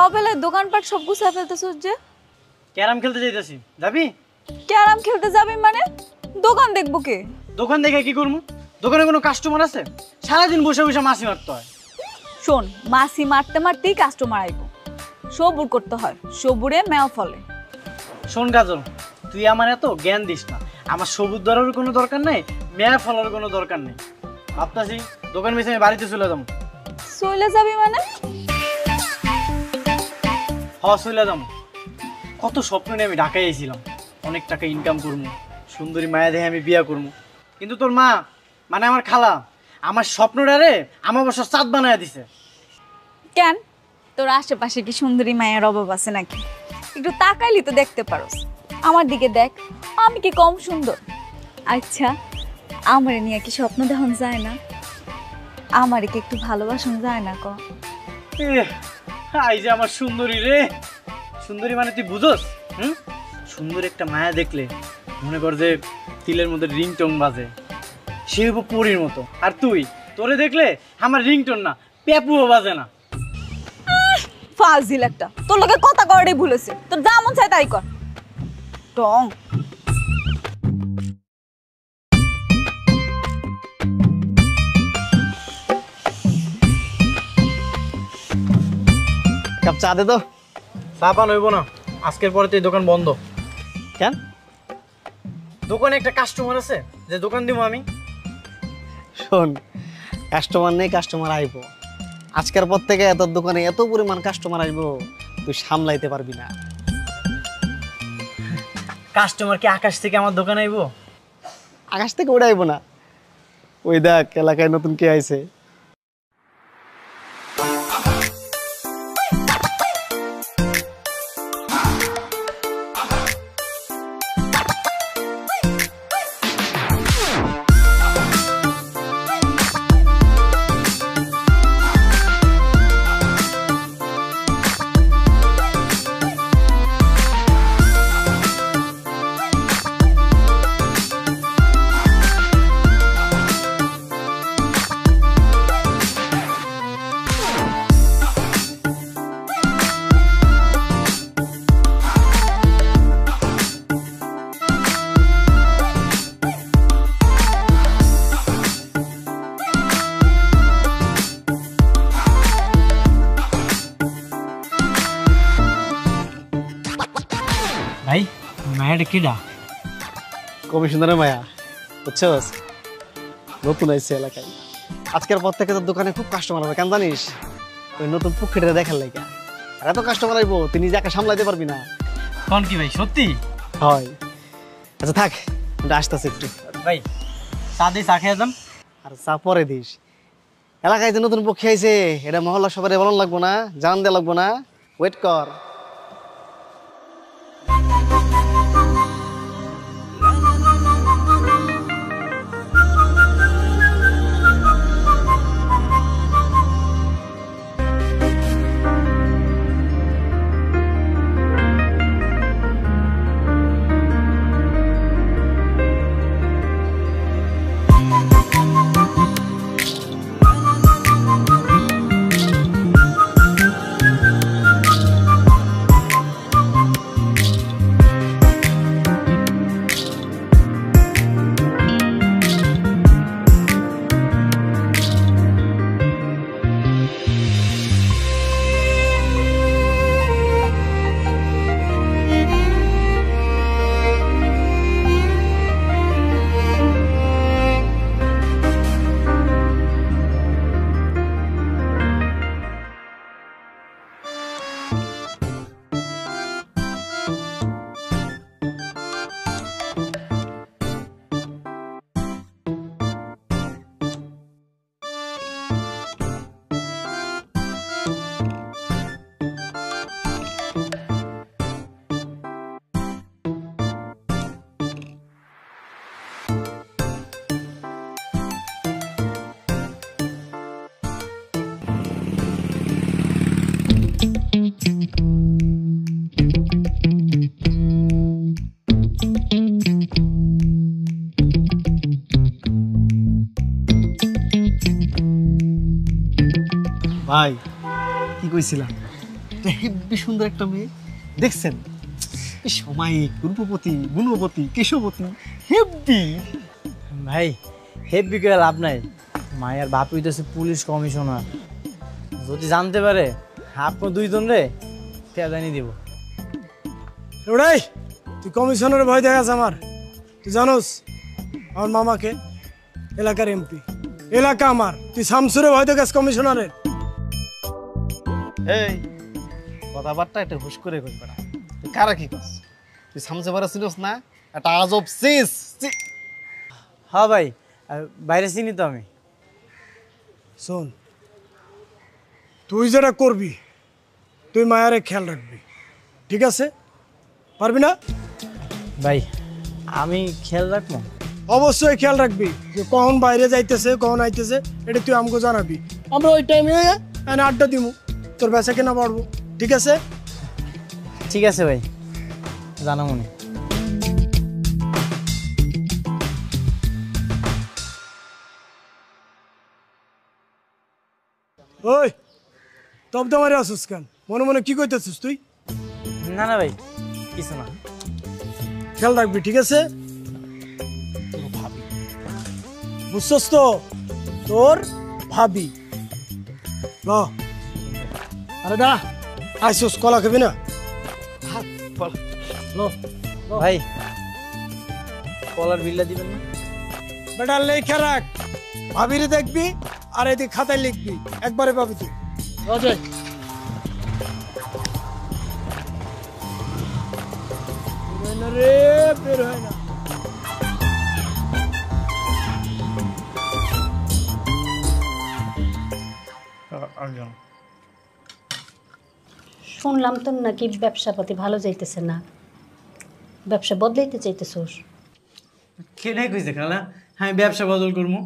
অবেলায় দোকানপাট সব গুছায় ফেলতেছস যে? ক্যারাম খেলতে যাইতাছি, যাবি? ক্যারাম খেলতে যাবি মানে? দোকান দেখবো কে? দোকান দেখে কি করবো? দোকানে কোনো কাস্টমার আছে? সারাদিন বসে বসে মাছি মারতে হয়। শোন, মাছি মারতে মারতেই কাস্টমার আইব। সবুর করতে হয়, সবুরে মেও ফলে। শোন কাজল, তুই আমার এত জ্ঞান দিস না। আমার সবুজ ধরার কোনো দরকার নেই, মেয়া ফলার কোনো দরকার নেই। ভাবতাছি দোকান বেশি আমি বাড়িতে চলে যাবো। চলে যাবি মানে? চলে যাবো। কত স্বপ্ন নিয়ে আমি ঢাকায় এসেছিলাম, অনেক টাকা ইনকাম করবো, সুন্দরী মায়া দেখে আমি বিয়া করবো। কিন্তু তোর মা, মানে আমার খালা, আমার স্বপ্নটারে আমার বছর চাঁদ বানায় দিছে। কেন, তোর আশেপাশে কি সুন্দরী মায়ের অভাব আছে নাকি? একটু তাকাইলি তো দেখতে পারোস। আমার দিকে দেখ, আমি কি কম সুন্দর? আচ্ছা, আমার নিয়ে কি স্বপ্ন দেখন যায় না? আমার কি একটু ভালোবাসন যায় না? এই যে আমার সুন্দরী রে, সুন্দরী মানে তুই বুঝোস? সুন্দর একটা মায়া দেখলে মনে কর যে তিলের মধ্যে রিংটং বাজে, সে হবো পরীর মতো। আর তুই, তোরে দেখলে আমার রিংটন না, পেপুও বাজে না। ফাজিল একটা, তোর লোকে কথা করাটাই ভুলেছে। তোর যা মন চায় তাই কর। টং কাপ চা দে তো। চা পান হইব না, আজকের পরে তো এই দোকান বন্ধ। কেন? দোকানে একটা কাস্টমার আছে যে দোকান দিব আমি। শোন, কাস্টমার নেই, কাস্টমার আইব। আজকের পর থেকে তোর দোকানে এত পরিমাণ কাস্টমার আসবো তুই সামলাইতে পারবি না। কাস্টমার কি আকাশ থেকে আমার দোকানে আইব? আকাশ থেকে ওটা আইব না। ওই দেখ এলাকায় নতুন কে আইছে। ভাই, মায়াটা কিডা? কমিশনারের মায়া, বুঝছস? নতুন আইছে এলাকায়। আজকের পর থেকে তোর দোকানে খুব কাস্টমার হবে, কেন জানিস? ওই নতুন পুকুরটা দেখার লাগে। আর এত কাস্টমার আইবো তুই নিজে একা সামলাইতে পারবি না। কোন কি ভাই, সত্যি? হয়। আচ্ছা থাক, আসতেছে একটু। ভাই চা দিয়ে চা খেয়ে যান। আর চা পরে দিস। এলাকায় যে নতুন পক্ষী আইছে, এটা মহল্লা সবাই বলন লাগবো না, জানান দেওয়া লাগবো না। ওয়েট কর। ভাই কি কইছিলাম, হেব্বি সুন্দর একটা মেয়ে দেখছেন, সমায়িক, রূপবতী, গুণবতী, কেশবতী, হেব্বি। ভাই হেব্বি করে লাভ নাই, মায়ের বাপ হইতেছে পুলিশ কমিশনার, যদি জানতে পারে আপনার দুইজন রে তেদানি দিব। ওরাই তুই কমিশনের ভয় দেখাস আমার, তুই জানোস আমার মামাকে এলাকার এমপি, এলাকা আমার, তুই শামসুরে ভয় দেখাস কমিশনারের। এই কথাবার্তা একটা হুশ করে কইবে না, তুই কারা কি কস? তুই সামসে বারা চিনোস না? একটা আজব সিস। হ্যাঁ ভাই, বাইরে চিনি তো আমি। শোন, তুই যেটা করবি তুই মায়ারে খেয়াল রাখবি, ঠিক আছে? পারবি না? ভাই আমি খেয়াল রাখবো। অবশ্যই খেয়াল রাখবি যে কখন বাইরে যাইতেছে কখন আইতেছে, এটা তুই আমাকে জানাবি। আমরা ওই টাইমে আড্ডা দিব, তোর বেচা কেনা বাড়বো, ঠিক আছে? ঠিক আছে ভাই, জানা মনে। ওই তবদা মারে আসুস কেন? মনে মনে কি কইতেছিস তুই? না না ভাই, কিছু না। খেয়াল রাখবি, ঠিক আছে? বুঝছস তো? তোর ভাবি ল। আরে দা আইসুস, কলা খাবি না? ল ভাই কলার বিল্লা দিবেন না? বেটা লেখা রাখ, ভাবিরে দেখবি আর এদিকে খাতায় লিখবি, একবারে পাবি তুই। রাজয় রে, বের হয় না। শুনলাম তো নাকি ব্যবসাপাতি ভালো যাইতেছে না, ব্যবসা বদলাইতে চাইতেছোস? কেডাই কইছে খালা আমি ব্যবসা বদল করবো?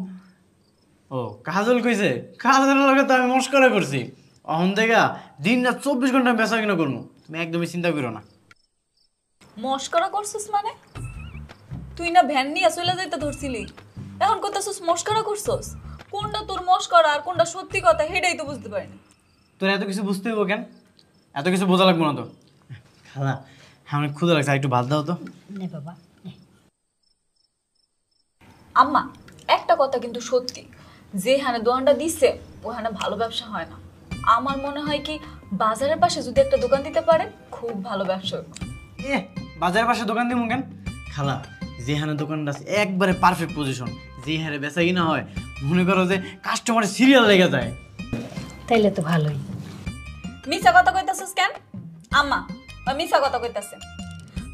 ও কাজল কইছে? কাজলের লগে তো আমি মস্করা করছি। অহন থেকে দিন রাত 24 ঘন্টা বেচা কিনা করবো, তুমি একদমই চিন্তা করো না। মস্করা করছিস মানে? তুই না ভ্যান নিয়ে চলে যাইতে ধরছিলি, এখন কইতাছিস মস্করা করছস? কোনটা তোর মস্করা আর কোনটা সত্যি কথা হেডাই তো বুঝতে পারিনি। তোর এত কিছু বুঝতে হইব কেন? এত কিছু বোঝা লাগবো না তো। খালা আমার ক্ষুধা লাগছে, একটু ভাত দাও তো। নে বাবা নে। আম্মা একটা কথা কিন্তু সত্যি, যেখানে দোকানটা দিচ্ছে ওখানে ভালো ব্যবসা হয় না। আমার মনে হয় কি বাজারের পাশে যদি একটা দোকান দিতে পারে খুব ভালো ব্যবসা হবে। এ বাজারের পাশে দোকান দিব কেন? খালা যেখানে দোকানটা আছে একবারে পারফেক্ট পজিশন, যে হারে বেচা কিনা হয় মনে করো যে কাস্টমারের সিরিয়াল লেগে যায়। তাইলে তো ভালোই। মিছা কথা কইতাছিস কেন আম্মা? ওই মিছা কথা কইতাছে।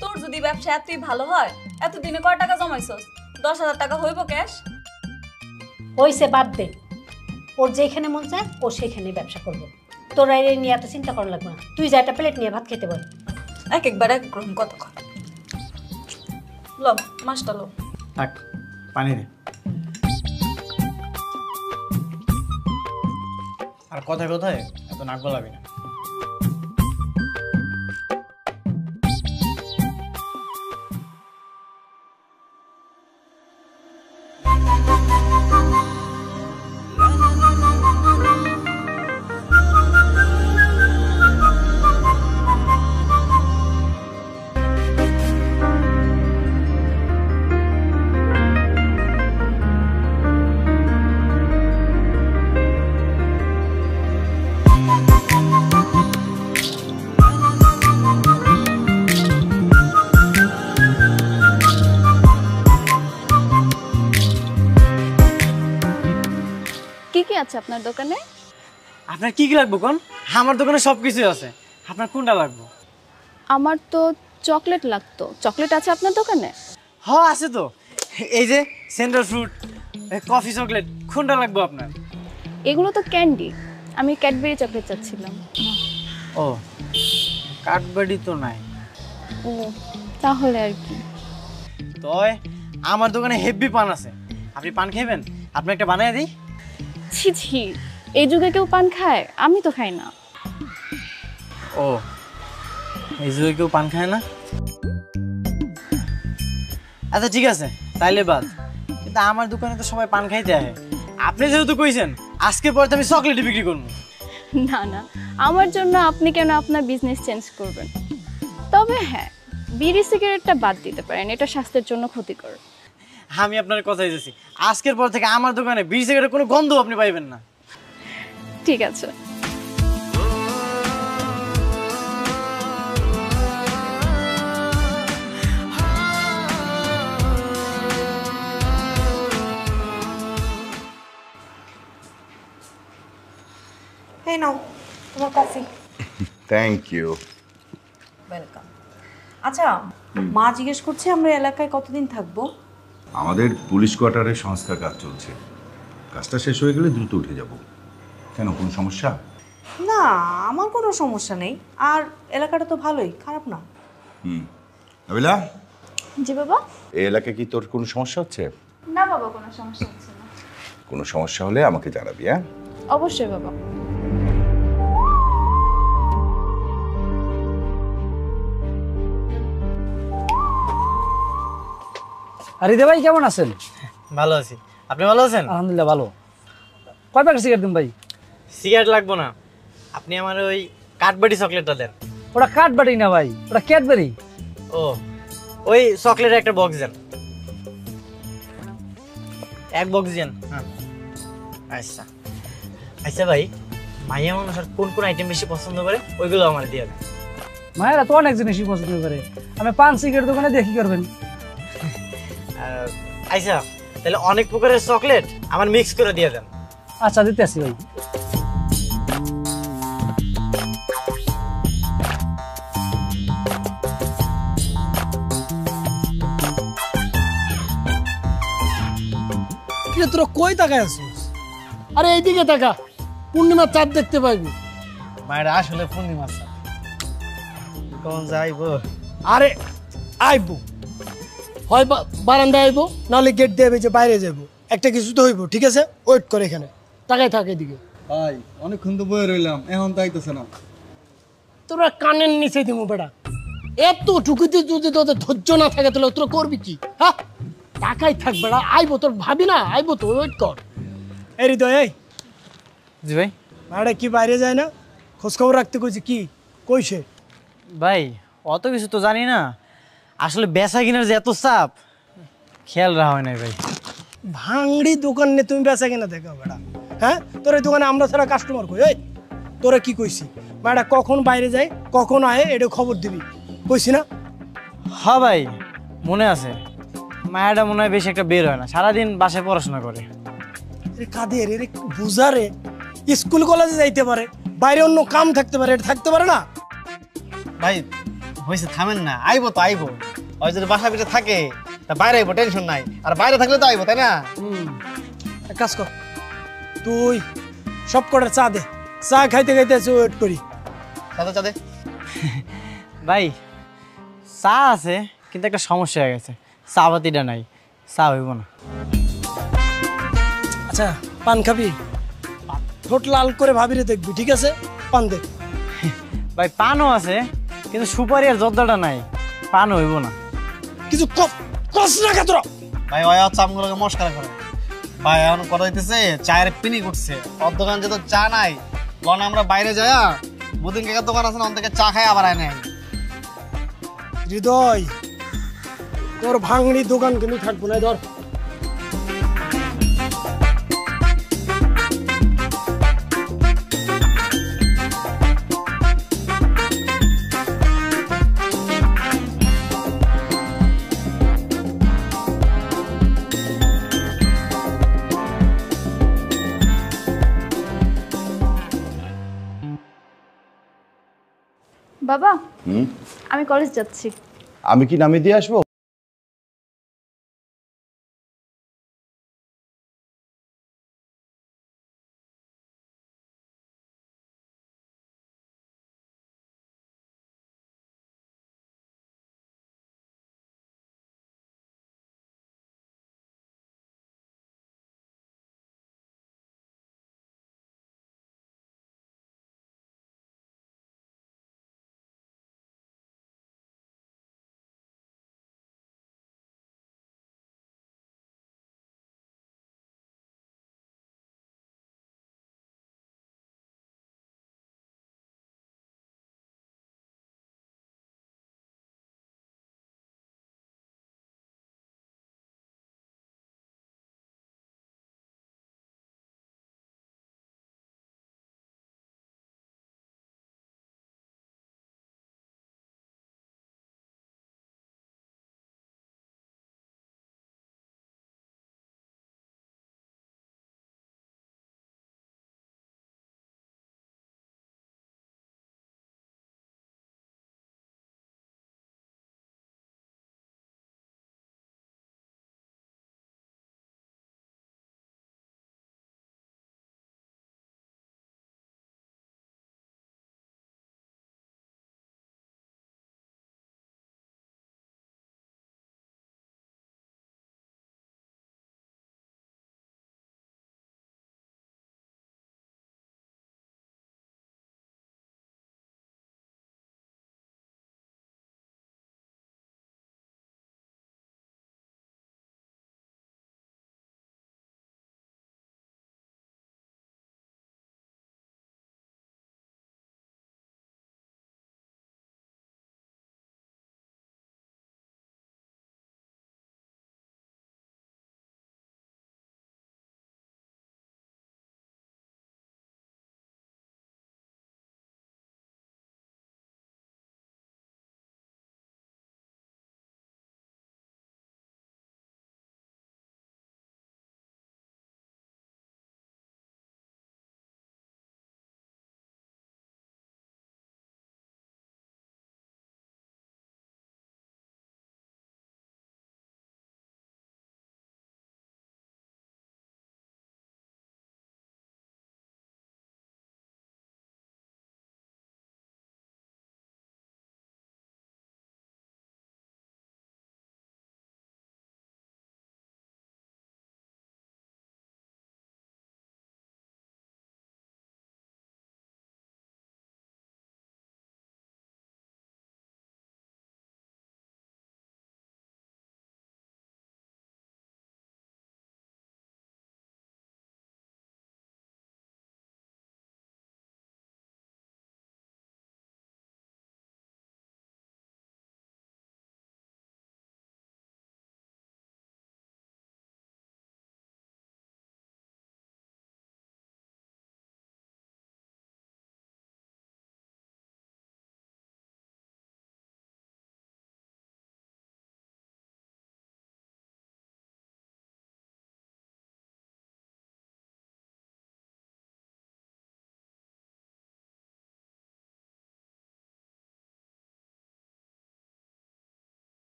তোর যদি ব্যবসা এতই ভালো হয় এতদিনে কয় টাকা জমাইছস? 10,000 টাকা হইব ক্যাশ? হইছে, বাদ দে। ওর যেখানে মন চায় ও সেখানে ব্যবসা করবো, তোর এই নিয়ে এত চিন্তা করা লাগবে না। তুই যা একটা প্লেট নিয়ে ভাত খেতে বল। এক একবার এক রকম কথা কয়। লো মাছটা লো। থাক পানি দে। আর কথায় কথায় এত নাক গলাবি না। কি আছে আপনার দোকানে? আপনার কি কি লাগবে কোন? আমার দোকানে সব কিছুই আছে, আপনার কোনটা লাগবে? আমার তো চকলেট লাগতো। চকলেট আছে আপনার দোকানে? হ্যাঁ আছে তো, এই যে সেন্টার ফ্রুট, কফি চকলেট, কোনটা লাগবে আপনার? এগুলো তো ক্যান্ডি, আমি ক্যাডবেরি চকলেট চাচ্ছিলাম। ও কাঠবাড়ি তো নাই। ও তাহলে আর কি। তয় আমার দোকানে হেভি পান আছে, আপনি পান খাইবেন? আপনি একটা বানাই দিই। ছি ছি, এই যুগে কেউ পান খায়? আমি তো খাই না। ও এই যুগে কেউ পান খায় না? আচ্ছা ঠিক আছে তাইলে বাদ, কিন্তু আমার দোকানে তো সবাই পান খাইতে আসে। আপনি যেহেতু কইছেন আজকের পর তো আমি চকলেট বিক্রি করবো। না না, আমার জন্য আপনি কেন আপনার বিজনেস চেঞ্জ করবেন? তবে হ্যাঁ, বিড়ি সিগারেটটা বাদ দিতে পারেন, এটা স্বাস্থ্যের জন্য ক্ষতিকর। আমি আপনার কথাই দিয়েছি, আজকের পর থেকে আমার দোকানে বিড়ি সিগারেটের কোনো গন্ধ আপনি পাইবেন না। ঠিক আছে। এই নাও তোমার কফি। Thank you. ওয়েলকাম। আচ্ছা, মা জিজ্ঞেস করছে আমরা এলাকায় কতদিন থাকবো? আমাদের পুলিশ কোয়ার্টারে সংস্কার কাজ চলছে, কাজটা শেষ হয়ে গেলে দ্রুত উঠে যাব। কেন, কোনো সমস্যা? না, আমার কোনো সমস্যা নেই, আর এলাকাটা তো ভালোই, খারাপ না। নাবিলা, জি বাবা। এই এলাকায় কি তোর কোনো সমস্যা হচ্ছে? না বাবা, কোনো সমস্যা হচ্ছে না। কোনো সমস্যা হলে আমাকে জানাবি। হ্যাঁ, অবশ্যই বাবা। আর হৃদয় ভাই কেমন আছেন? ভালো আছি, আপনি ভালো আছেন? আলহামদুলিল্লাহ ভালো। কয় প্যাকেট সিগারেট দিন ভাই? সিগারেট লাগবো না, আপনি আমার ওই কাঠবাটি চকলেটটা দেন। ওটা কাঠবাটি না ভাই, ওটা ক্যাডবেরি। ও, ওই চকলেটের একটা বক্স দেন, এক বক্স দেন। হ্যাঁ, আচ্ছা আচ্ছা ভাই, মাইয়া মানুষ আর কোন কোন আইটেম বেশি পছন্দ করে ওইগুলো আমার দিয়ে দেন। মায়েরা তো অনেক জিনিসই পছন্দ করে, আমি পান সিগারেট দোকানে দিয়ে কি করবেন? আচ্ছা, তাহলে অনেক প্রকারের চকলেট আমার মিক্স করে দিয়ে দেন। আচ্ছা, দিতে আসি ভাই। কিরে তোরা কই তাকায় আছিস? আরে এইদিকে তাকা, পূর্ণিমার চাঁদ দেখতে পাইবি। মায়ের আসলে পূর্ণিমা স্যার, কোন যাইবো? আরে আইবো, হয় বারান্দায় আইবো, নাহলে গেট দিয়ে যে বাইরে যাবো, একটা কিছু তো হইব। ঠিক আছে, ওয়েট করে এখানে, তাকাই থাকে এদিকে। ভাই অনেকক্ষণ তো বয়ে রইলাম, এখন তো আইতেছে না। তোরা কানের নিচে দিমু বেটা, এত টুকুতে যদি তোদের ধৈর্য না থাকে তাহলে তোরা করবি কি? হ্যাঁ, টাকাই থাক বেটা, আইবো, তোর ভাবি না আইবো তো, ওয়েট কর। এই হৃদয়, এই জি ভাই। ভাড়া কি বাইরে যায় না? খোঁজখবর রাখতে কইছে, কি কইছে? ভাই অত কিছু তো জানি না, আসলে বেচা কিনার যে এত চাপ, খেয়াল রাখা হয় নাই ভাই। ভাঙড়ি দোকান নিয়ে তুমি বেচা কিনা দেখো বেটা? হ্যাঁ, তোর এই দোকানে আমরা ছাড়া কাস্টমার কই? এই তোরা কি কইছি বেটা, কখন বাইরে যায় কখন আয় এটা খবর দিবি, কইছি না? হ্যাঁ ভাই, মনে আছে। মায়াটা মনে হয় বেশি একটা বের হয় না, সারাদিন বাসায় পড়াশোনা করে। এরে কাদের, এরে বুঝারে, স্কুল কলেজে যাইতে পারে, বাইরে অন্য কাম থাকতে পারে, এটা থাকতে পারে না? ভাই হয়েছে, থামেন না, আইবো তো আইবো। ওই যদি বাসা পিঠে থাকে তা বাইরে আইবো, টেনশন নাই। আর বাইরে থাকলে তো আইবো, তাই না? এক কাজ কর, তুই সব কটার চা দে, চা খাইতে খাইতে ওয়েট করি। চাঁদে চাঁদে ভাই, চা আছে কিন্তু একটা সমস্যা হয়ে গেছে, চা পাতিটা নাই, চা হইব না। আচ্ছা, পান খাবি? ঠোঁট লাল করে ভাবিরে দেখবি, ঠিক আছে? পান দে। ভাই পানও আছে কিন্তু সুপারি আর জর্দাটা নাই, পান হইব না। কিছু কস না তোরা। ভাই ওই চামগুলোকে মস্কারা করে ভাই, এখন কথা হইতেছে চায়ের পিনি করছে, ওর দোকান যে তো চা নাই, কারণ আমরা বাইরে যাই, বুদিন কাকার দোকান আছে না, ওন থেকে চা খাই আবার আয় নাই। হৃদয়, তোর ভাঙড়ি দোকান কিন্তু থাকবো না, ধর। বাবা, আমি কলেজ যাচ্ছি। আমি কি নামিয়ে দিয়ে আসবো?